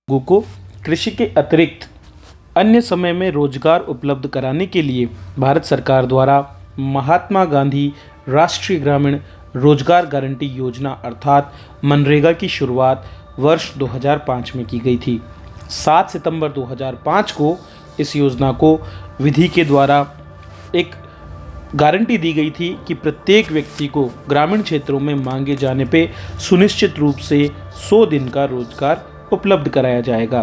लोगों को कृषि के अतिरिक्त अन्य समय में रोजगार उपलब्ध कराने के लिए भारत सरकार द्वारा महात्मा गांधी राष्ट्रीय ग्रामीण रोजगार गारंटी योजना अर्थात मनरेगा की शुरुआत वर्ष 2005 में की गई थी। 7 सितंबर 2005 को इस योजना को विधि के द्वारा एक गारंटी दी गई थी कि प्रत्येक व्यक्ति को ग्रामीण क्षेत्रों में मांगे जाने पे सुनिश्चित रूप से 100 दिन का रोजगार उपलब्ध कराया जाएगा।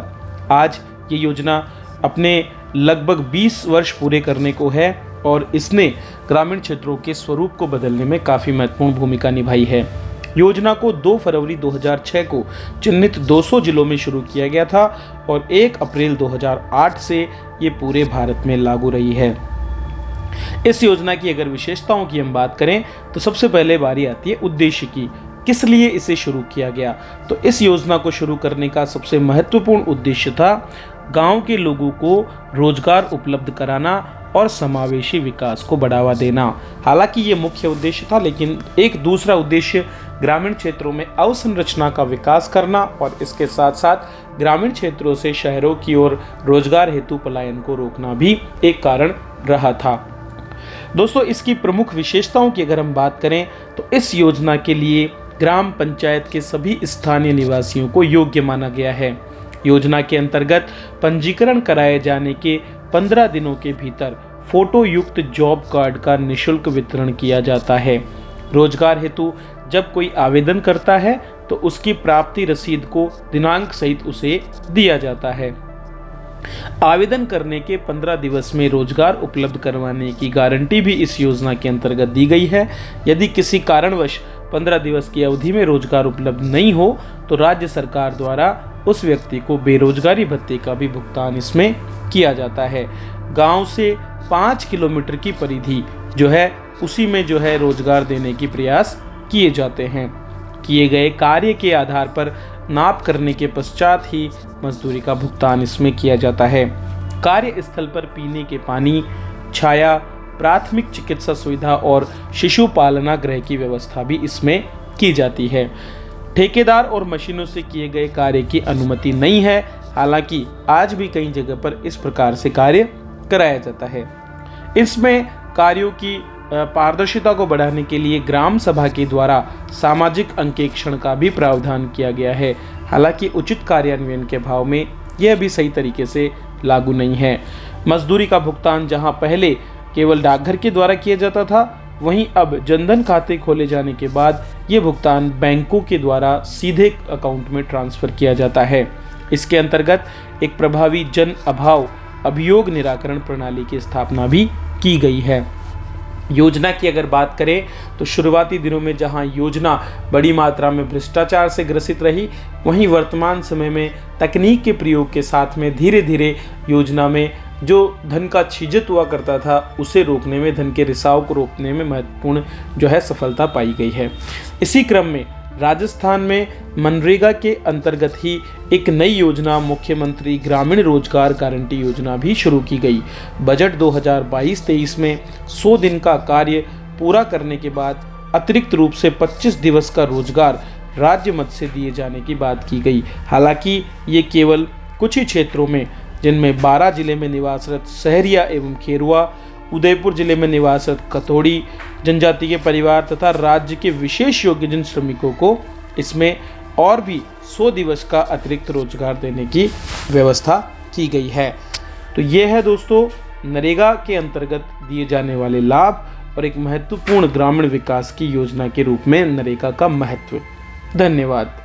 आज ये योजना अपने लगभग 20 वर्ष पूरे करने को है और इसने ग्रामीण क्षेत्रों के स्वरूप को बदलने में काफ़ी महत्वपूर्ण भूमिका निभाई है। योजना को 2 फरवरी 2006 को चिन्हित 200 जिलों में शुरू किया गया था और 1 अप्रैल 2008 से ये पूरे भारत में लागू रही है। इस योजना की अगर विशेषताओं की हम बात करें तो सबसे पहले बारी आती है उद्देश्य की, किस लिए इसे शुरू किया गया। तो इस योजना को शुरू करने का सबसे महत्वपूर्ण उद्देश्य था गांव के लोगों को रोजगार उपलब्ध कराना और समावेशी विकास को बढ़ावा देना। हालांकि ये मुख्य उद्देश्य था, लेकिन एक दूसरा उद्देश्य ग्रामीण क्षेत्रों में अवसंरचना का विकास करना और इसके साथ साथ ग्रामीण क्षेत्रों से शहरों की ओर रोजगार हेतु पलायन को रोकना भी एक कारण रहा था। दोस्तों, इसकी प्रमुख विशेषताओं की अगर हम बात करें तो इस योजना के लिए ग्राम पंचायत के सभी स्थानीय निवासियों को योग्य माना गया है। योजना के अंतर्गत पंजीकरण कराए जाने के 15 दिनों के भीतर फोटो युक्त जॉब कार्ड का निःशुल्क वितरण किया जाता है। रोजगार हेतु जब कोई आवेदन करता है तो उसकी प्राप्ति रसीद को दिनांक सहित उसे दिया जाता है। आवेदन करने के 15 दिवस में रोजगार उपलब्ध करवाने की गारंटी भी इस योजना के अंतर्गत दी गई है। यदि किसी कारणवश 15 दिवस की अवधि में रोजगार उपलब्ध नहीं हो तो राज्य सरकार द्वारा उस व्यक्ति को बेरोजगारी भत्ते का भी भुगतान इसमें किया जाता है। गांव से 5 किलोमीटर की परिधि जो है उसी में जो है रोजगार देने की प्रयास किए जाते हैं। किए गए कार्य के आधार पर नाप करने के पश्चात ही मजदूरी का भुगतान इसमें किया जाता है। कार्यस्थल पर पीने के पानी, छाया, प्राथमिक चिकित्सा सुविधा और शिशु पालना गृह की व्यवस्था भी इसमें की जाती है। ठेकेदार और मशीनों से किए गए कार्य की अनुमति नहीं है। हालांकि आज भी कई जगह पर इस प्रकार से कार्य कराया जाता है। इसमें कार्यों की पारदर्शिता को बढ़ाने के लिए ग्राम सभा के द्वारा सामाजिक अंकेक्षण का भी प्रावधान किया गया है। हालांकि उचित कार्यान्वयन के भाव में यह भी सही तरीके से लागू नहीं है। मजदूरी का भुगतान जहां पहले केवल डाकघर के द्वारा किया जाता था, वहीं अब जनधन खाते खोले जाने के बाद ये भुगतान बैंकों के द्वारा सीधे अकाउंट में ट्रांसफर किया जाता है। इसके अंतर्गत एक प्रभावी जन अभाव अभियोग निराकरण प्रणाली की स्थापना भी की गई है। योजना की अगर बात करें तो शुरुआती दिनों में जहां योजना बड़ी मात्रा में भ्रष्टाचार से ग्रसित रही, वहीं वर्तमान समय में तकनीक के प्रयोग के साथ में धीरे धीरे योजना में जो धन का छीजत हुआ करता था उसे रोकने में, धन के रिसाव को रोकने में महत्वपूर्ण जो है सफलता पाई गई है। इसी क्रम में राजस्थान में मनरेगा के अंतर्गत ही एक नई योजना मुख्यमंत्री ग्रामीण रोजगार गारंटी योजना भी शुरू की गई। बजट 2022-23 में 100 दिन का कार्य पूरा करने के बाद अतिरिक्त रूप से 25 दिवस का रोजगार राज्य मद से दिए जाने की बात की गई। हालांकि ये केवल कुछ ही क्षेत्रों में, जिनमें 12 जिले में निवासरत सहरिया एवं खेरुआ, उदयपुर जिले में निवासरत कथोड़ी जनजाति के परिवार तथा राज्य के विशेष योग्य जिन श्रमिकों को इसमें और भी 100 दिवस का अतिरिक्त रोजगार देने की व्यवस्था की गई है। तो ये है दोस्तों नरेगा के अंतर्गत दिए जाने वाले लाभ और एक महत्वपूर्ण ग्रामीण विकास की योजना के रूप में नरेगा का महत्व। धन्यवाद।